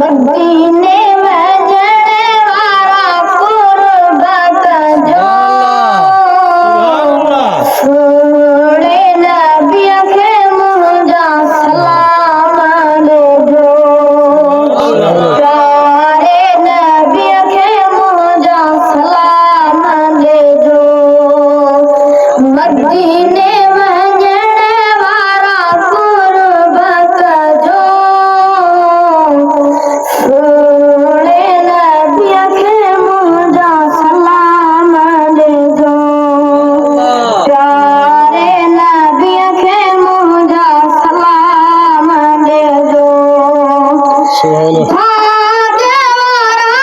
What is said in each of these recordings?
मदीने वञण वारा कुर्बत जो सोणे नबीअ खे मुंहिंजा सलाम ॾिजो प्यारे नबीअ खे मुंहिंजा सलाम ॾिजो मदीने वञण वारा कुर्बत जो सोणे नबीअ खे मुंहिंजा सलाम ॾिजो प्यारे नबीअ खे मुंहिंजा सलाम ॾिजो भाॼ वारा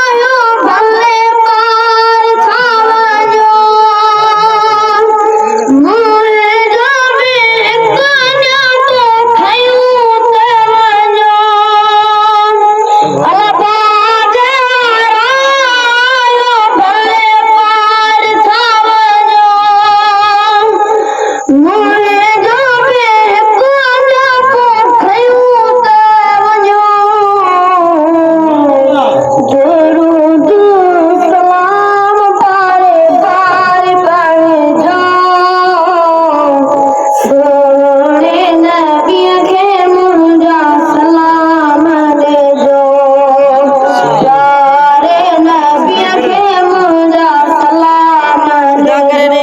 आयो भले पार था वञो मुंहिंजो बि हिकु न्यातो खयूं त वञो अला भाॼ वारा आयो भले पार था वञो मुंहिंजो बि हिकु न्यातो खयूं त वञो दुरूद सलाम पारे पार पढ़जो सोणे नबीअ खे मुंहिंजा सलाम ॾिजो प्यारे नबीअ खे मुंहिंजा सलाम ॾिजो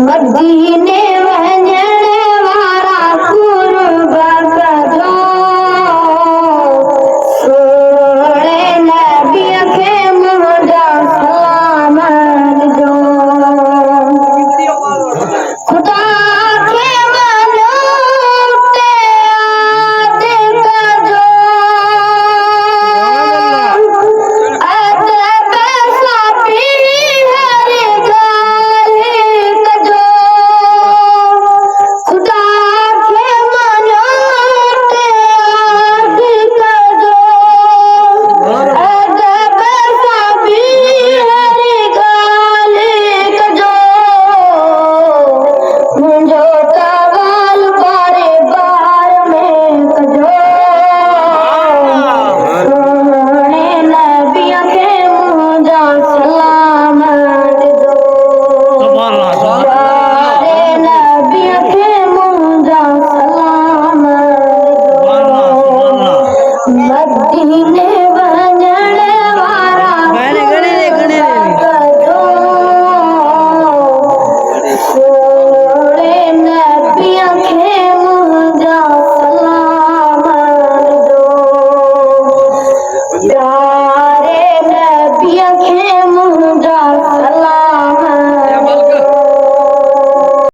मदीने वञण वारा कुर्बत जो सोणे नबीअ खे मुंहिंजा सलाम ॾिजो ख़ुदा खे मञो ते यादि कजो अदब सां बि हर ॻाल्हि कजो ख़ुदा खे मञो ते यादि कजो अदब सां बि हर ॻाल्हि कजो मुंहिंजो तवाल बारे बार में कजो सोणे नबीअ खे मुंहिंजा सलाम ॾिजो प्यारे नबीअ खे मुंहिंजा सलाम ॾिजो मदीने वञण वारा कुर्बत जो सोणे नबीअ खे मुंहिंजा सलाम ॾिजो प्यारे नबीअ खे मुंहिंजा सलाम